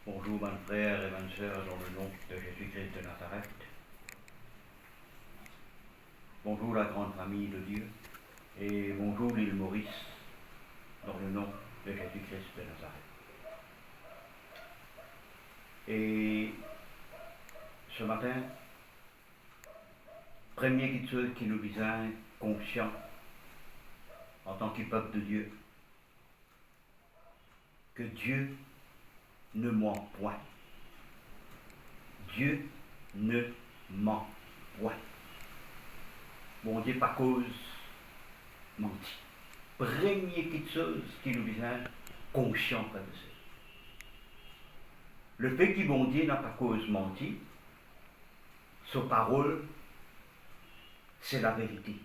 Bonjour, mes frères et mes sœurs, dans le nom de Jésus-Christ de Nazareth. Bonjour, la grande famille de Dieu. Et bonjour, l'île Maurice, dans le nom de Jésus-Christ de Nazareth. Et ce matin, premier quelque chose qui nous vient conscient en tant que peuple de Dieu, que Dieu ne ment point. Dieu ne ment point. Bon Dieu, pas cause menti. Premier quelque chose qui nous vient conscient près de ça. Le fait que bon Dieu n'a pas cause menti, sa parole, c'est la vérité.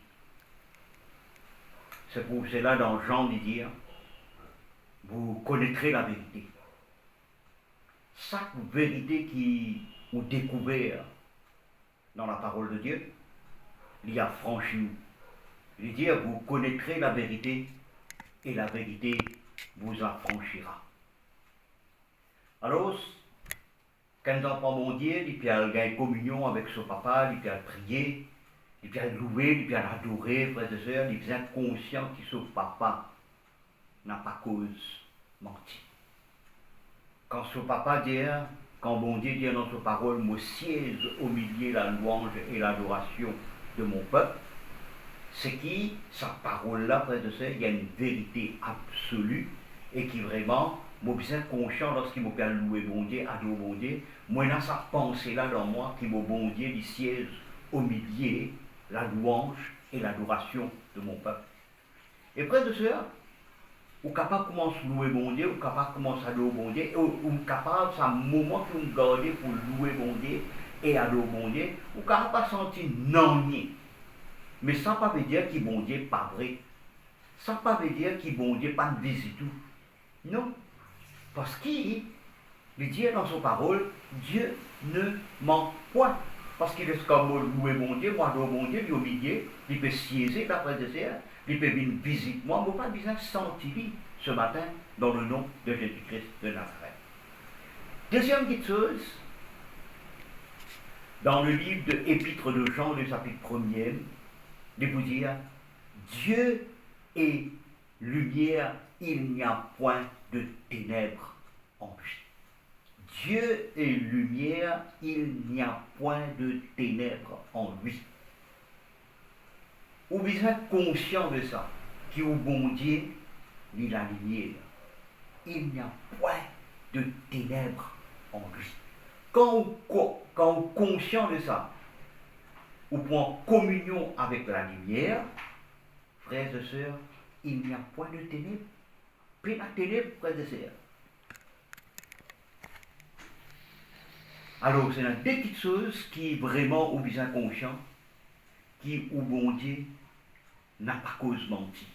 C'est pour cela dans Jean dit dire, vous connaîtrez la vérité. Chaque vérité qui vous découvert dans la parole de Dieu, il y a franchi. Il dit, vous connaîtrez la vérité et la vérité vous affranchira. Alors, quand l'enfant mon Dieu, il peut avoir une communion avec son papa, il peut prier, il peut louer, il peut adorer, frères et sœurs, il peut être conscient que son papa n'a pas cause menti. Quand son papa dit, quand mon Dieu dit dans sa parole, moi siège au milieu de la louange et l'adoration de mon peuple, c'est qui, sa parole-là, frères et sœurs, il y a une vérité absolue et qui vraiment, moi bien conscient lorsqu'il m'a fait louer mon Dieu, adorer mon Dieu, moi j'ai sa pensée-là dans moi qui mon bon Dieu, il siège au milieu la louange et l'adoration de mon peuple. Et frères et sœurs, ou capable de commencer à louer mon Dieu, ou capable de commencer à adorer mon Dieu, ou capable, c'est un moment que vous gardez pour louer mon Dieu et adorer mon Dieu, ou capable de sentir non. Mais ça ne veut pas dire que bon Dieu n'est pas vrai. Ça ne veut pas dire que bon Dieu n'est pas de visite. Non. Parce qu'il dit dans sa parole, Dieu ne ment point. Parce qu'il est comme louer mon Dieu, moi adorer mon Dieu, il est au milieu, il peut siéger d'après des airs, il peut venir visiter moi, je n'ai pas besoin de sentir ce matin dans le nom de Jésus-Christ de Nazareth. Deuxième petite chose, dans le livre de Épître de Jean, le chapitre 1er, de vous dire, Dieu est lumière, il n'y a point de ténèbres en lui. Dieu est lumière, il n'y a point de ténèbres en lui. Vous êtes conscient de ça, qui au bon Dieu, il la lumière. Il n'y a point de ténèbres en lui. Quand vous êtes conscient de ça, vous prenez communion avec la lumière, frères et sœurs, il n'y a point de ténèbres. Pas de ténèbres, frères et sœurs. Alors, c'est une des petites choses qui vraiment ou bien conscient, qui au bon Dieu n'a pas cause menti.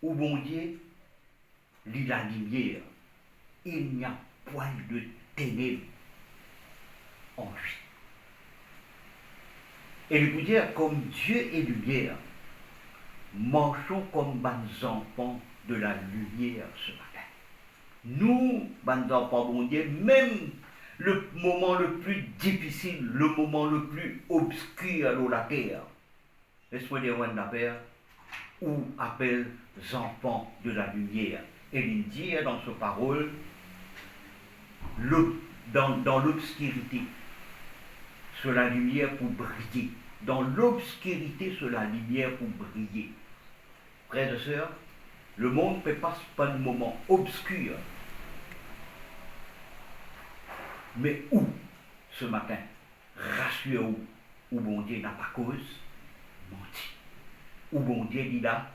Au bon Dieu, lit la lumière. Il n'y a point de ténèbres en lui. Et il vous dire, comme Dieu est lumière, marchons comme des enfants de la lumière ce matin. Nous, des enfants bon Dieu, même le moment le plus difficile, le moment le plus obscur de la terre, laisse-moi dire la paix, ou appelle les enfants de la lumière. Et il dit dans sa parole, dans l'obscurité, sur la lumière pour briller. Dans l'obscurité, sur la lumière pour briller. Frères et sœurs, le monde ne passe pas de moment obscur. Mais où, ce matin, rassurez-vous, où bon Dieu n'a pas cause, menti. Où bon Dieu dit là,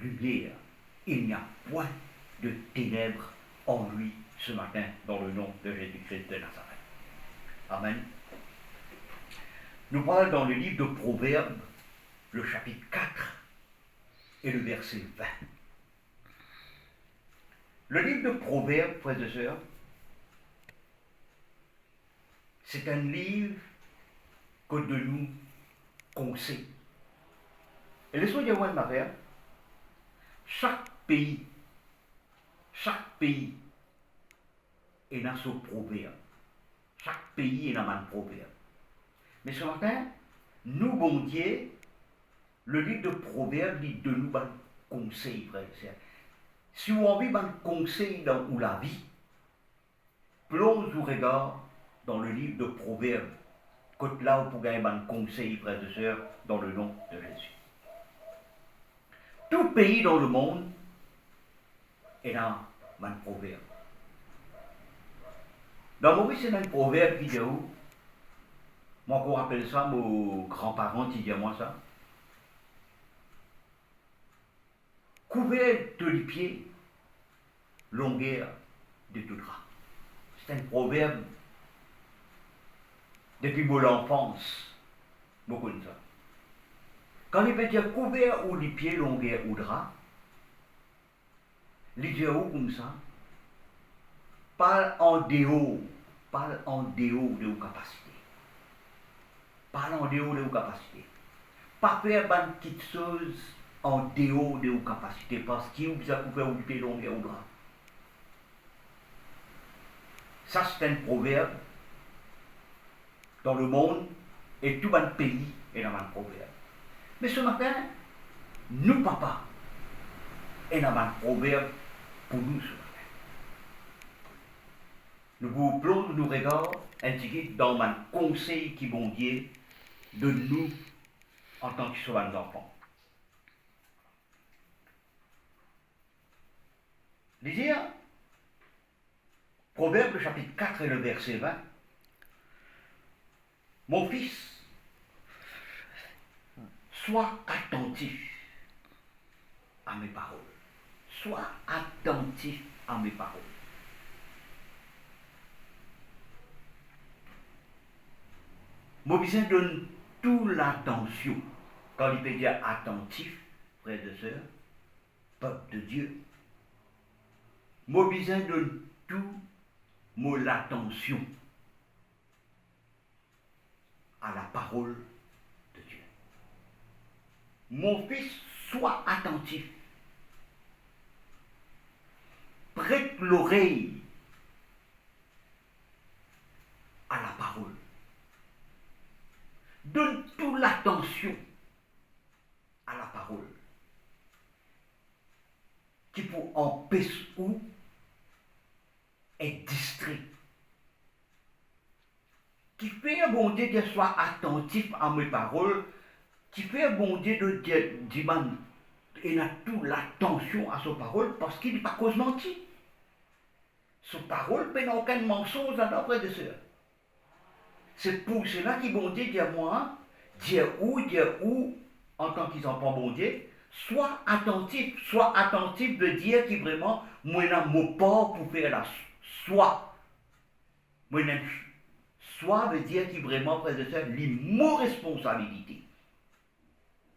lumière. Il n'y a point de ténèbres en lui ce matin, dans le nom de Jésus-Christ de Nazareth. Amen. Nous parlons dans le livre de Proverbes, le chapitre 4 et le verset 20. Le livre de Proverbes, frères et sœurs, c'est un livre que de nous conseille. Et laissez-moi dire, ma frère, chaque pays est dans ce proverbe. Chaque pays est dans un proverbe. Mais ce matin, nous, bon Dieu, le livre de proverbes dit de nous un conseil, frère et sœur. Si vous avez un conseil dans la vie, plonge vos regards dans le livre de proverbes. Côte là, vous pouvez gagner un conseil, frères et sœurs, dans le nom de Jésus. Tout pays dans le monde est dans un proverbe. Dans Maurice, c'est un proverbe qui dit où? Moi, on rappelle ça, mes grands-parents qui disent moi ça. Couvert de les pieds, longueur de tout drap. C'est un proverbe depuis mon enfance. Beaucoup de ça. Quand il peut dire couvert ou les pieds, longueur ou drap, les dit où comme ça? Parle en dehors de vos capacités. Parle en dehors de vos capacités. Pas faire une petite chose en dehors de vos capacités, parce qu'il vous a coupé au pied longueur ou drap. Ça, c'est un proverbe dans le monde, et tout un pays est dans un proverbe. Mais ce matin, nous, papa, est dans un proverbe pour nous ce matin. Nous vous plongeons nos regards indiqués dans un conseil qui bon Dieu de nous en tant que sauveurs d'enfants. Lisez, Proverbe chapitre 4 et le verset 20. Mon fils, sois attentif à mes paroles. Sois attentif à mes paroles. Moïse donne toute l'attention. Quand il peut dire attentif, frères et sœurs, peuple de Dieu, Moïse donne tout l'attention à la parole de Dieu. Mon fils, sois attentif. Prête l'oreille à la parole. Donne toute l'attention à la parole. Qui pour empêcher ou être distrait. Qui fait un bon Dieu de soit attentif à mes paroles. Qui fait un bon Dieu de dire il a toute l'attention à ses paroles parce qu'il n'est pas cause menti. Ses paroles n'a aucun mensonge dans notre frère et sœurs. C'est pour cela qu'il bon Dieu dit à moi, dire où, en tant qu'ils enfants bon Dieu, sois attentif de dire qui vraiment, moi n'a mon pas pour faire la soit. Moi n'a soit veut dire qui vraiment, frères et sœurs, les mots responsabilité.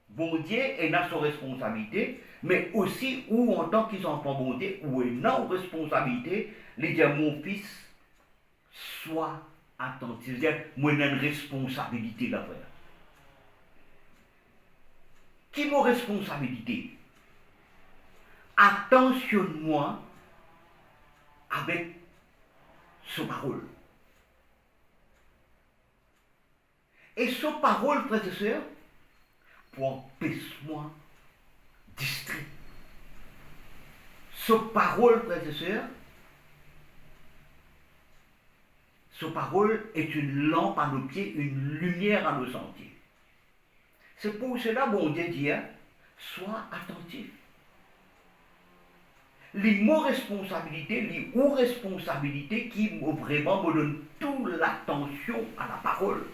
Bon Dieu est dans sa responsabilité, mais aussi où en tant qu'ils enfants bon Dieu, où est dans responsabilité, les dire mon fils, sois attentif. C'est-à-dire, moi j'ai une responsabilité là frère. Qui m'a responsabilité? Attentionne-moi avec ce parole. Et ce parole, frères et sœurs, pour empêcher-moi distrait. Ce parole, frères et sœurs, ce parole est une lampe à nos pieds, une lumière à nos sentiers. C'est pour cela, bon Dieu dit, sois attentif. Les mots responsabilités, les ou responsabilités qui vraiment me donnent toute l'attention à la parole.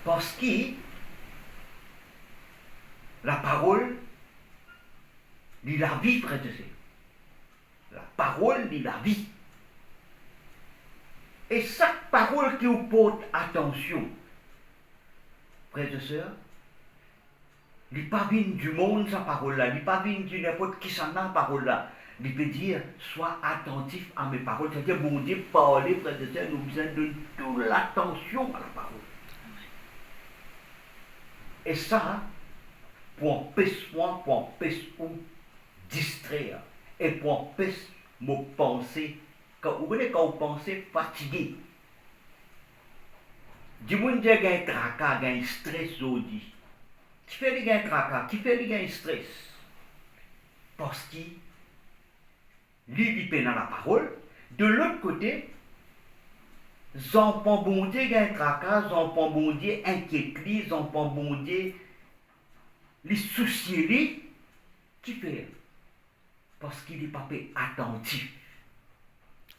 Parce que la parole dit la vie, frère et sœurs. La parole dit la vie. Et chaque parole qui vous porte attention, frères et sœurs, il n'est pas venu du monde, sa parole-là. Il n'est pas venu de n'importe qui s'en a, parole-là. Il peut dire, sois attentif à mes paroles. C'est-à-dire, bon Dieu, parler, frères et sœurs, nous besoin de toute l'attention à la parole. Et ça, pour empêcher moi, pour empêcher ou distraire, et pour empêcher mon penser, quand vous pensez fatigué, du monde qui a un tracas, un stress aujourd'hui. Qui fait les gains tracas, qui fait les gains stress? Parce qu'il lit dans la parole. De l'autre côté, j'entends bon Dieu gain tracas, j'entends bon Dieu inquiète, j'entends bon Dieu les soucier, qui fait? Parce qu'il n'est pas attentif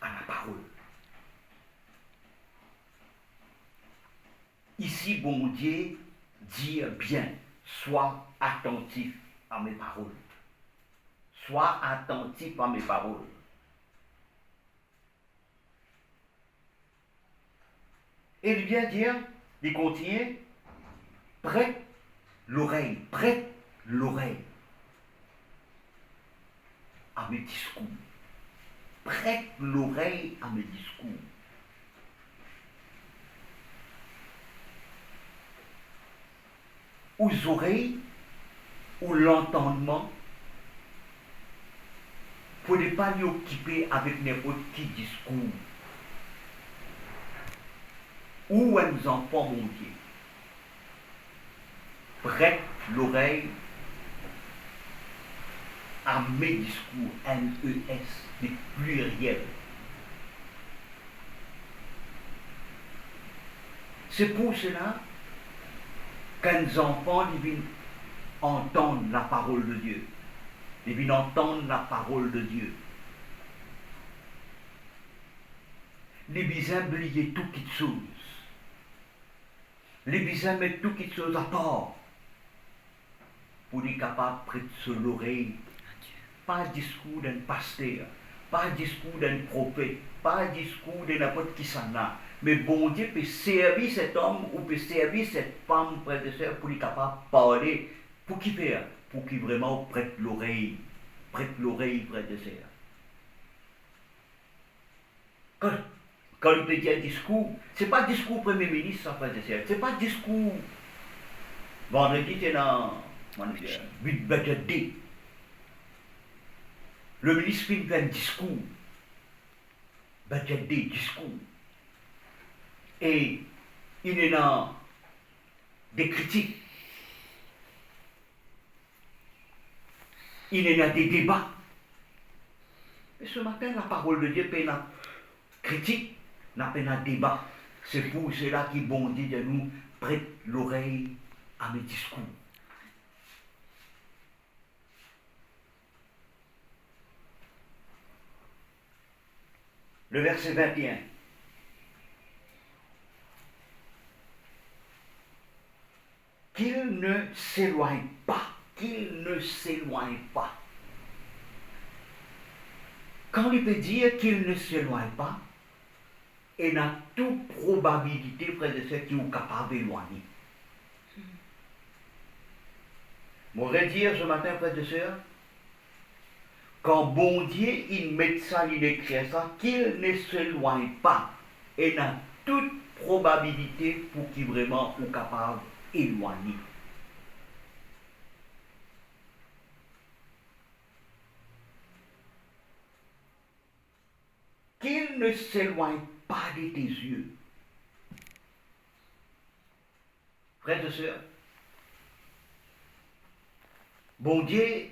à la parole. Ici, bon Dieu dit bien, sois attentif à mes paroles. Sois attentif à mes paroles. Et il vient dire, il continue, prête l'oreille à mes discours. Prête l'oreille à mes discours. Aux oreilles, ou l'entendement, pour ne pas lui occuper avec n'importe qui discours. Ou un enfant, mon Dieu. Prête l'oreille à mes discours, N-E-S, des pluriels. C'est pour cela qu'un enfant viennent entendre la parole de Dieu. Ils viennent entendre la parole de Dieu. Les besoins oublier tout qui chose. Les besoins mettre tout qui chose à part. Pour être capable de prêter l'oreille. Pas le discours d'un pasteur, pas le discours d'un prophète, pas le discours de n'importe qui s'en a. Mais bon Dieu peut servir cet homme ou peut servir cette femme, frère et sœur, pour être capable de parler. Pour qui faire? Pour qu'il vraiment prête l'oreille. Prête l'oreille, frère et sœur. Quand il peut dire discours, ce n'est pas discours Premier ministre, frère et sœur. Ce n'est pas discours. Vendredi, c'est dans 8 budget D. Le ministre fait un discours. Budget D, discours. Et il est dans des critiques. Il est dans des débats. Et ce matin, la parole de Dieu peut dans critique, n'a pas dans débat. C'est pour cela qu'il bondit de nous prête l'oreille à mes discours. Le verset 21. Qu'il ne s'éloigne pas, qu'il ne s'éloigne pas. Quand il peut dire qu'il ne s'éloigne pas, il a toute probabilité, frère de ceux qui sont capables d'éloigner. Je voudrais dire ce matin, frère de sœurs, quand bon Dieu, il met ça, il écrit ça, qu'il ne s'éloigne pas, il a toute probabilité pour qu'il vraiment soit capable d'éloigner. Qu'il ne s'éloigne pas de tes yeux. Frères et sœurs, bon Dieu,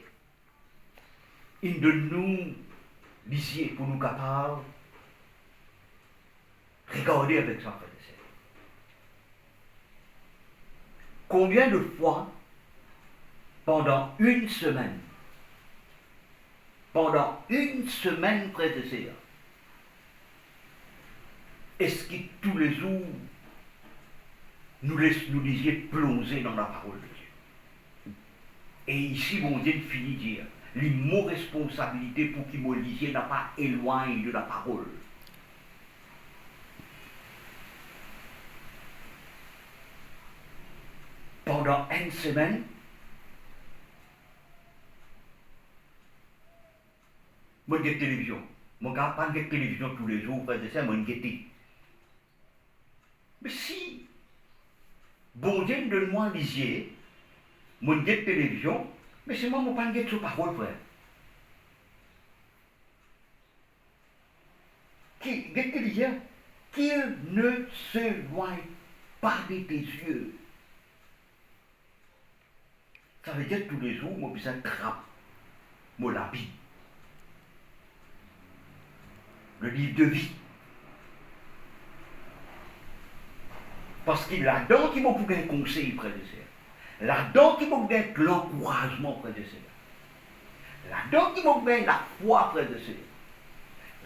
il de nous lisier pour nous capables de regarder avec ça, frères et sœurs. Combien de fois, pendant une semaine, frères et sœurs, est-ce que tous les jours, nous lisiez plonger dans la parole de Dieu? Et ici, mon Dieu finit de dire, les mots responsabilités pour qu'il me lisiez n'a pas éloigné de la parole. Pendant une semaine, je regarde la télévision. Je ne regarde pas la télévision tous les jours, frère de ça, je regarde. Mais si, bon Dieu, donne-moi lisier, Mon guette télévision, mais c'est moi, mon pas guette sur parole, frère. Guette télévision, qu'il ne s'éloigne pas de tes yeux. Ça veut dire que tous les jours, moi, besoin de grappe, moi, la Bible. Le livre de vie. Parce qu'il là-dedans qui m'a pour un conseil, frère de sœur. Là-dedans qui m'a pour l'encouragement, frère de sœur. Là-dedans qui m'a pour la foi, frère de sœur.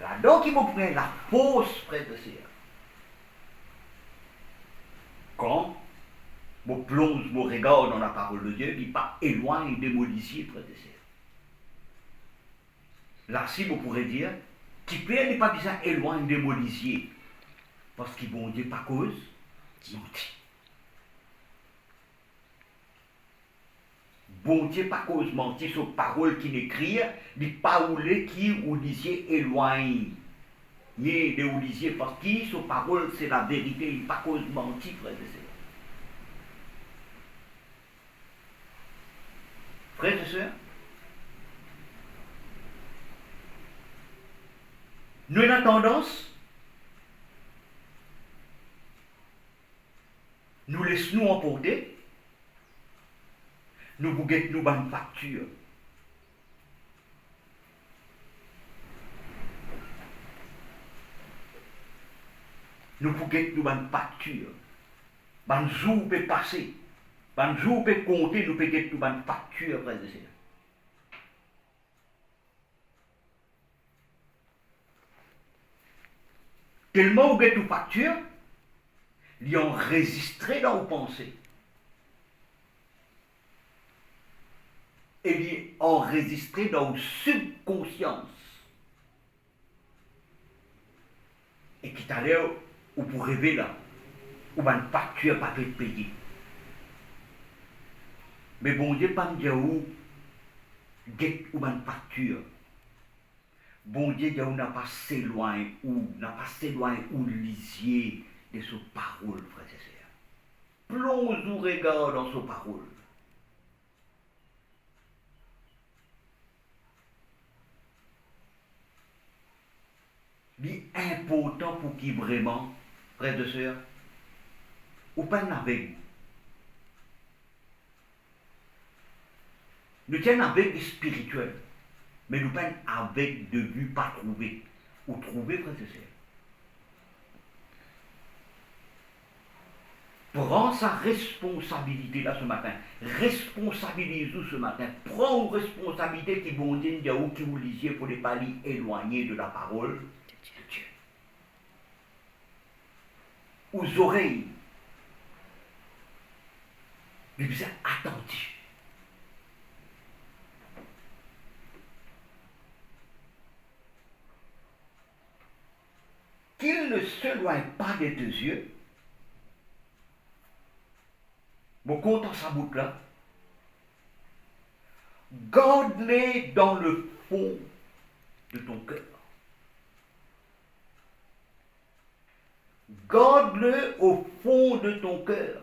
Là-dedans qui m'a pour la force, frère de sœur. Quand je plonge mon regard dans la parole de Dieu, il n'est pas éloigné des maudiciers, frère de sœur. Là, si vous pourrez dire, qui peut n'est pas bien éloigné des maudiciers. Parce qu'ils vont dire pas cause, menti. Bon Dieu, pas cause menti sur parole qui n'écrit, ni pas où les qui ou lisier éloigne. Ni des ou lisier parce que sur parole c'est la vérité, il pas cause menti, frère et sœurs. Frères et sœurs, nous avons tendance, nous laissons-nous emporter, nous bouguettons nous bonne facture. Nous bouguettons nous bonne facture. Bonne jour peut passer. Bonne jour peut compter, nous bouguettons nous bonne facture, frère et sœurs. Tellement vous avez une facture, ils ont enregistré dans vos pensées. Et ils ont enregistré dans vos subconsciences. Et qui t'allait ou pour rêver là, ou une facture pas être payée. Mais bon Dieu, pas me dire où, get ou une facture. Bon Dieu, il n'a pas s'éloigné ou lisier de ses paroles, frères et sœurs. Plonge ou regarde dans ses paroles. C'est important pour qui vraiment, frères et sœurs, ou pas avec vous. Nous tiens avec des spirituels. Mais nous pas avec de vue pas trouvé. Ou trouver, frère et sœurs. Prends sa responsabilité là ce matin. Responsabilise-vous ce matin. Prends une responsabilité qui vont dire ou qui vous lisiez pour ne pas éloigner de la parole de Dieu. Aux oreilles. Mais vous êtes attentifs. Qu'il ne s'éloigne pas de tes yeux. Mon compte en sa boucle là. Garde-les dans le fond de ton cœur. Garde-le au fond de ton cœur.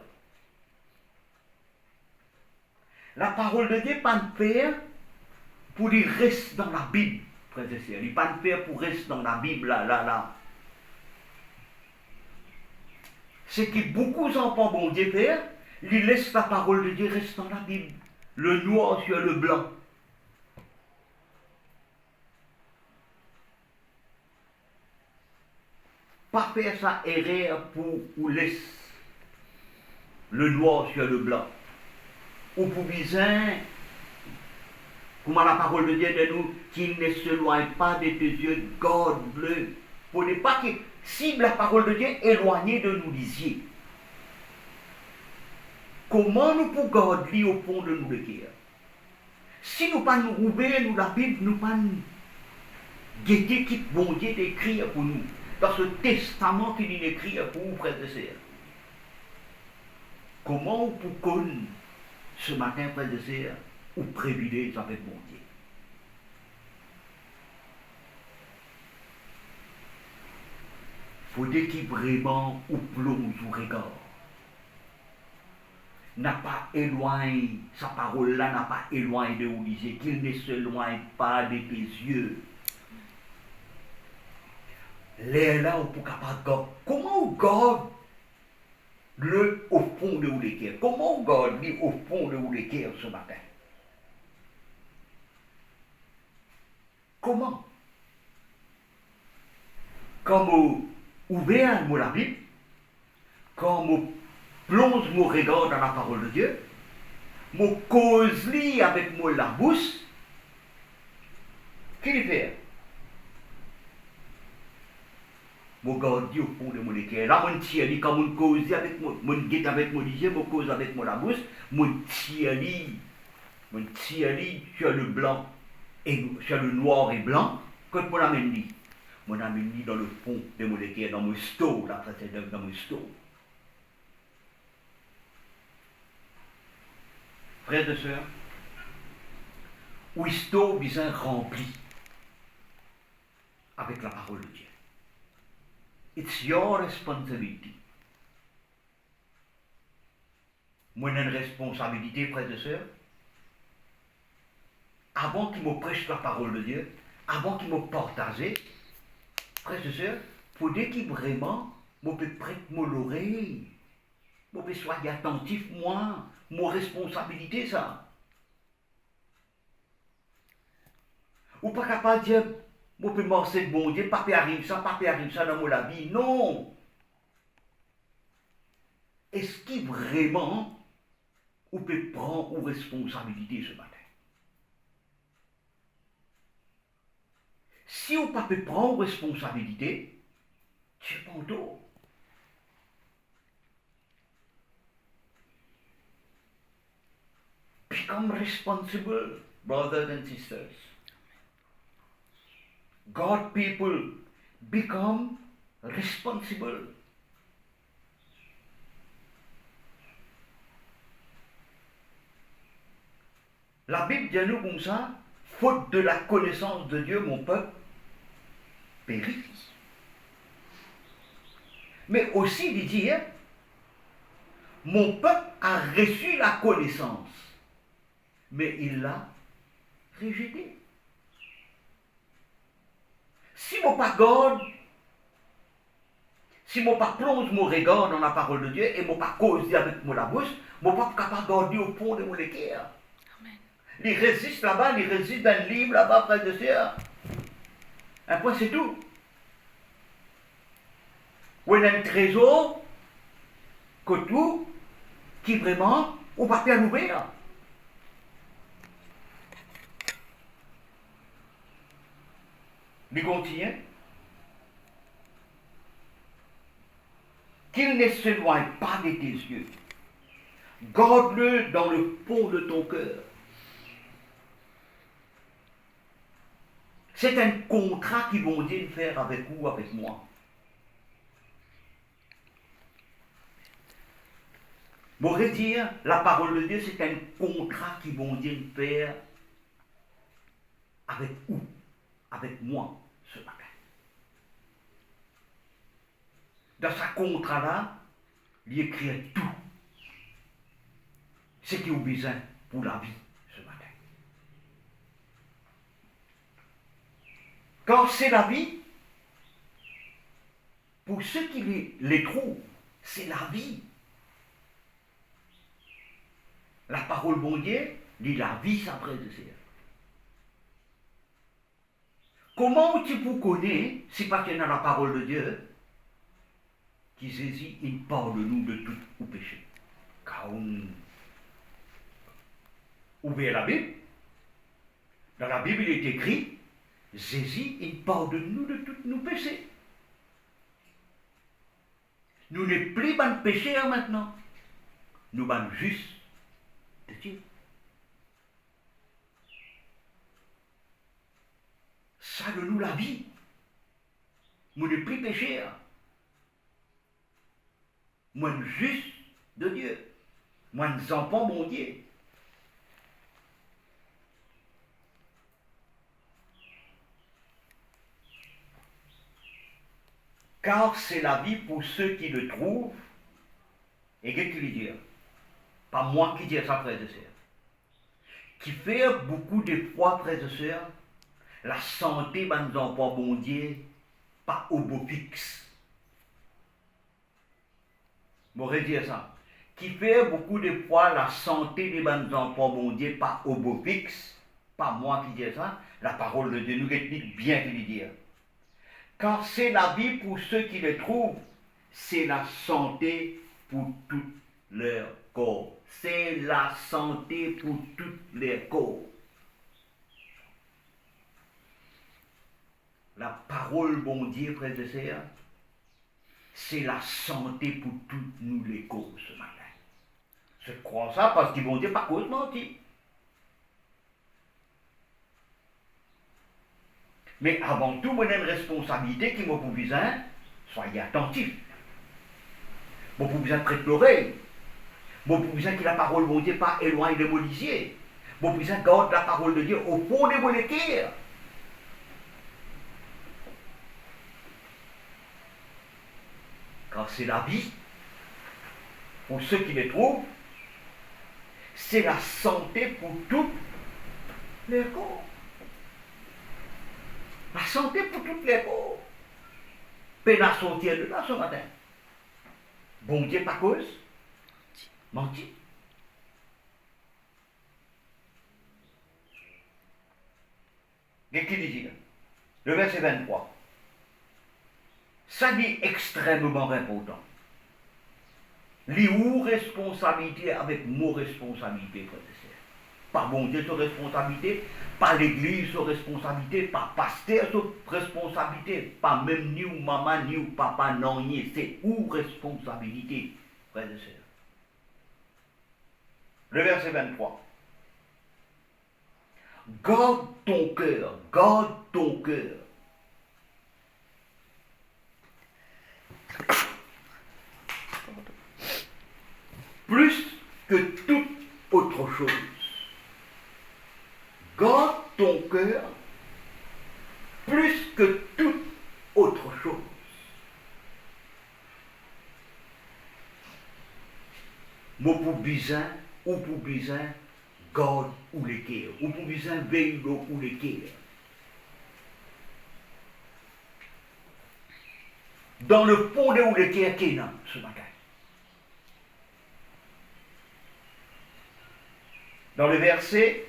La parole de Dieu n'est pas de faire pour qu'il reste dans la Bible, frères et sœurs. Il n'est pas de faire pour rester dans la Bible là. C'est que beaucoup d'enfants bon Dieu faire, ils laissent la parole de Dieu rester dans la Bible. Le noir sur le blanc. Pas faire ça erreur pour ou laisse le noir sur le blanc. Ou pour bizarre, comment la parole de Dieu de nous, qu'il ne s'éloigne pas de tes yeux, garde-le. Pour ne pas que, si la parole de Dieu est éloignée de nous lisier, comment nous pouvons garder au fond de nous le cœur? Si nous pas nous rouvrir nous la Bible, nous pas nous guetter qui bon Dieu d'écrire pour nous. Dans ce testament qu'il est écrit pour vous, frères et sœurs. Comment vous pouvez ce matin, frères et sœurs, ou privilège avec mon Dieu? Faut-il qu'il vraiment ou plonge ou regarde. n'a pas éloigné, sa parole-là n'a pas éloigné de vous, disait qu'il ne s'éloigne pas de tes yeux. Là, on peut capable de comment on garde le au fond de vous cœur? Comment on garde lui au fond de vous cœur ce matin? Comment? Quand on ouvre la Bible, quand on plonge mon regard dans la parole de Dieu, mon cause avec moi la bouche, qu'il fait? Mon garde au fond de mon cœur. Là, mon tire, quand mon cause avec moi, mon guette avec mon disait, mon cause avec moi la bouche, mon tire, sur le blanc et sur le noir et blanc, quand mon amène dit. Mon amène dit dans le fond de mon cœur, dans mon store, la précédente, dans mon store. Frères et sœurs, où store bien rempli avec la parole de Dieu. It's your responsibility. Moi, j'ai une responsabilité, frères et sœurs. Avant qu'il me prêche la parole de Dieu, avant qu'il me partage, frères et sœurs, il faudrait qu'il vraiment me prête l'oreille. Je peux soyez attentif, moi, mon responsabilité, ça. Ou pas capable de dire, je peux marcher de bon Dieu, papa arrive ça dans mon vie. Non. Est-ce qu'il vraiment, ou peut prendre une responsabilité ce matin? Si on ne peut pas prendre responsabilité, tu es pas en dos. Become responsible, brothers and sisters. God people, become responsible. La Bible dit à nous comme ça, faute de la connaissance de Dieu, mon peuple périt. Mais aussi, il dit, mon peuple a reçu la connaissance, mais il l'a rejeté. Si mon pas garde, si mon pas plonge mon regard dans la parole de Dieu et mon pas cause avec mon la bouche, mon pas capable de garder au fond de mon cœur. Il résiste là-bas, il résiste dans le livre là-bas, frère de sœur. Un point, c'est tout. Où il y a un trésor, que tout, qui vraiment, on va faire l'ouvrir. Il continue. Qu'il ne s'éloigne pas de tes yeux. Garde-le dans le fond de ton cœur. C'est un contrat qu'ils vont dire faire avec vous, avec moi. M'aurait dire, la parole de Dieu, c'est un contrat qu'ils vont dire faire avec vous, avec moi, ce matin. Dans ce contrat-là, il écrit tout ce qui est besoin pour la vie ce matin. Quand c'est la vie, pour ceux qui les trouvent, c'est la vie. La parole bon Dieu dit la vie s'apprête de faire. Comment tu peux connaître, si pas qu'il y a la parole de Dieu, qui saisit une part de nous de tout au péché? Quand on ouvre la Bible, dans la Bible il est écrit, saisit une part de nous de tous nos péchés. Nous n'est plus ban pécheurs maintenant, nous ban juste de Dieu. Ça de nous la vie. Nous n'est plus pécheurs. Moi juste de Dieu. Moi nous enfants mon Dieu. Car c'est la vie pour ceux qui le trouvent. Et qu'est-ce qu'il dit? Pas moi qui dis ça, frères et sœurs. Qui fait beaucoup de fois, frères et sœurs, la santé, ben, nous n'avons pas bon Dieu, pas au beau fixe. M'aurait dire ça. Qui fait beaucoup de fois la santé des ben, enfants bon Dieu, pas au beau fixe. Pas moi qui dis ça. La parole de Dieu nous explique bien qu'il dit. Car c'est la vie pour ceux qui le trouvent, c'est la santé pour tout leur corps. C'est la santé pour tout leur corps. La parole, bon Dieu, frères et sœurs, c'est la santé pour toutes nous les causes ce matin. Je crois ça parce qu'ils vont dire pas cause menti. Mais avant tout, moi, j'ai une responsabilité qui m'a pour besoin, soyez attentifs. Moi, pour besoin de prêter l'oreille. Moi, pour besoin que la parole de Dieu pas éloigne de mon lisier. Moi, pour besoin de garder la parole de Dieu au fond de mon cœur. Car c'est la vie, pour ceux qui les trouvent, c'est la santé pour tout les corps. La santé pour toutes les corps. Peine à sortir de là ce matin. Bon Dieu, pas cause. Menti. Et qui dit le verset 23. Ça dit extrêmement important. Les ou responsabilité avec mon responsabilité, frère et sœur. Pas bon Dieu sur responsabilité, pas l'église sur responsabilité, pas pasteur sur responsabilité, pas même ni ou maman, ni ou papa, non, ni, c'est ou responsabilité, frères et sœurs. Le verset 23. Garde ton cœur, garde ton cœur. Plus que toute autre chose. Garde ton cœur plus que toute autre chose. Moi pour bizin, ou pour bizin, garde ou les cœurs, ou pour bizin, veille ou les cœurs. Dans le fond de où les cœurs qu'il y a ce matin. Dans le verset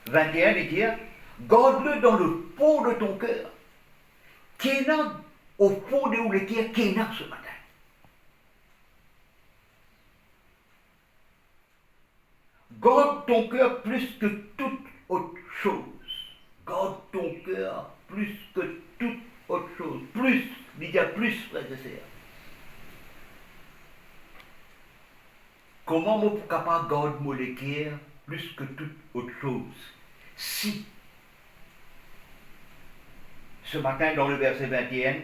21, il dit, garde-le dans le fond de ton cœur. Kéna, au fond de où le cœur, Kéna ce matin. Garde ton cœur plus que toute autre chose. Garde ton cœur plus que toute autre chose. Plus, il y a plus, frères et sœurs. Comment moi pour capable garder mon cœur plus que toute autre chose? Si, ce matin dans le verset 21,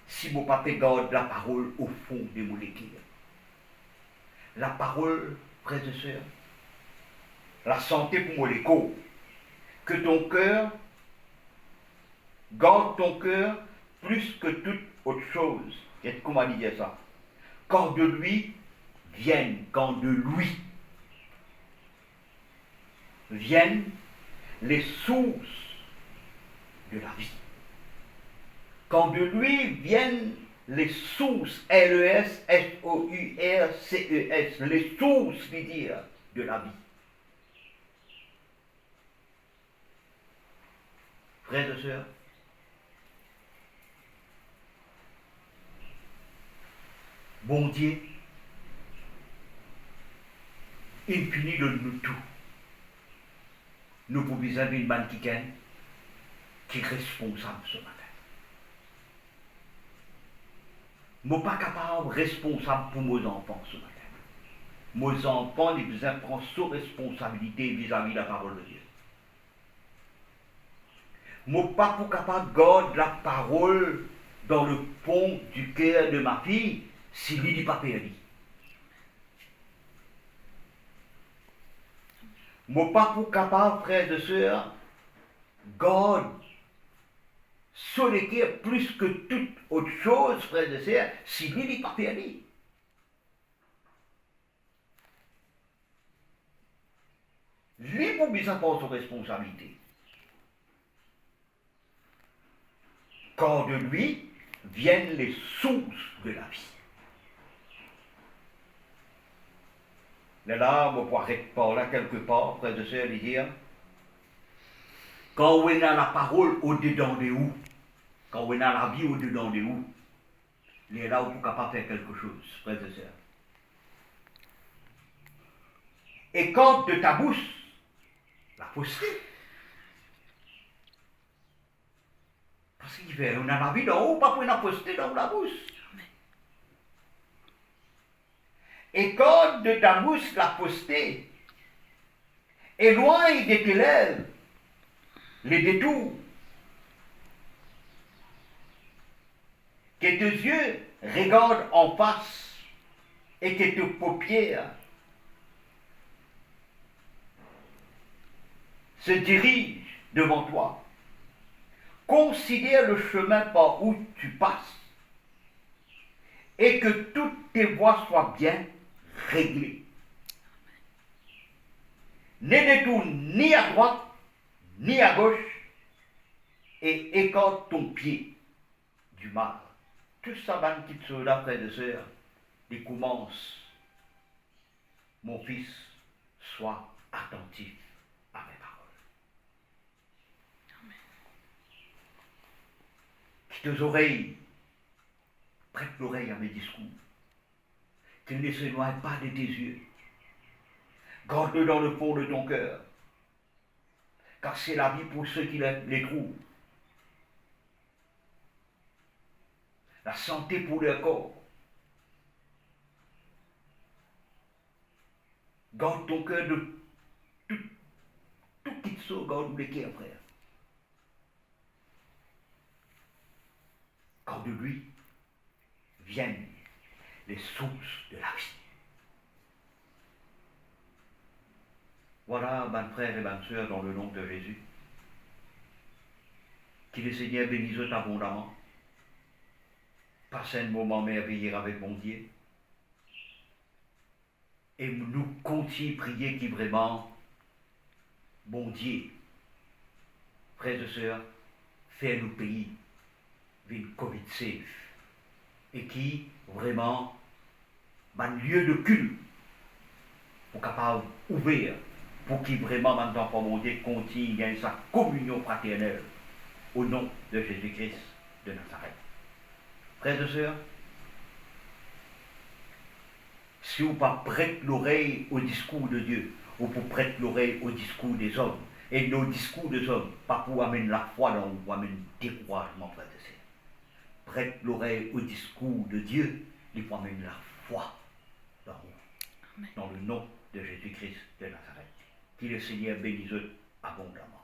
si mon papa garde la parole au fond de mon cœur. La parole, frères et sœurs, la santé pour mon corps. Que ton cœur, garde ton cœur plus que toute autre chose. Et comment dire ça? Quand de lui viennent les sources de la vie. Quand de lui viennent les sources, L-E-S, S-O-U-R-C-E-S, les sources, je dire, de la vie. Frères et sœurs, bon Dieu, il finit de nous tout. Nous pouvons avoir une manne qui est responsable ce matin. Je ne suis pas capable responsable pour mes enfants ce matin. Mes enfants, ils prennent sa responsabilité vis-à-vis de la parole de Dieu. Je ne suis pas capable de garder la parole dans le fond du cœur de ma fille si lui n'est pas perdu. Je ne suis pas capable, frères et sœurs, garde solitaire plus que toute autre chose, frères et sœurs, si lui n'est pas perdu. Lui, pour bien prendre son responsabilité. Quand de lui viennent les sources de la vie. Là, on peut arrêter par là quelque part, frères et sœurs, de dire, quand on a la parole au-dedans de vous, quand on a la vie au-dedans de vous, les là, on est capable de faire quelque chose, frères et sœurs. Et quand de ta bouche, la fausseté, parce qu'il fait, on a la vie d'en haut, pas pour la fausseté dans la bouche. Et quand de ta bouche la fausseté, éloigne de tes lèvres les détours, que tes yeux regardent en face et que tes paupières se dirigent devant toi. Considère le chemin par où tu passes et que toutes tes voies soient bien réglées. Ne détourne ni à droite ni à gauche et écarte ton pied du mal. Tout ça, van petite cela, frères et sœurs, il commence. Mon fils, sois attentif à mes paroles. Amen. Que tes oreilles prêtent l'oreille à mes discours. Qu'ils ne s'éloignent pas de tes yeux. Garde-le dans le fond de ton cœur. Car c'est la vie pour ceux qui les trouvent. La santé pour leur corps. Garde ton cœur de tout qui te sauve, garde le cœur, frère. Car de lui viennent les sources de la vie. Voilà, mes frères et mes sœurs, dans le nom de Jésus. Que le Seigneur bénisse abondamment. Passez un moment merveilleux avec mon Dieu. Et nous continuons à prier qui vraiment, bon Dieu, frères et sœurs, fait nos pays une Covid safe. Et qui vraiment, un lieu de culte, pour capable ouvrir, pour qui vraiment, maintenant, pour mon Dieu, continue à gagner sa communion fraternelle au nom de Jésus-Christ de Nazareth. Frères et sœurs, si vous pas prêtez l'oreille au discours de Dieu, ou pour prêter l'oreille au discours des hommes, et nos discours des hommes, pas pour amener la foi dans vous, amener le découragement, frères et sœurs. Prête l'oreille au discours de Dieu, il faut amener la foi dans vous. Amen. Dans le nom de Jésus-Christ de Nazareth. Que le Seigneur bénisse abondamment.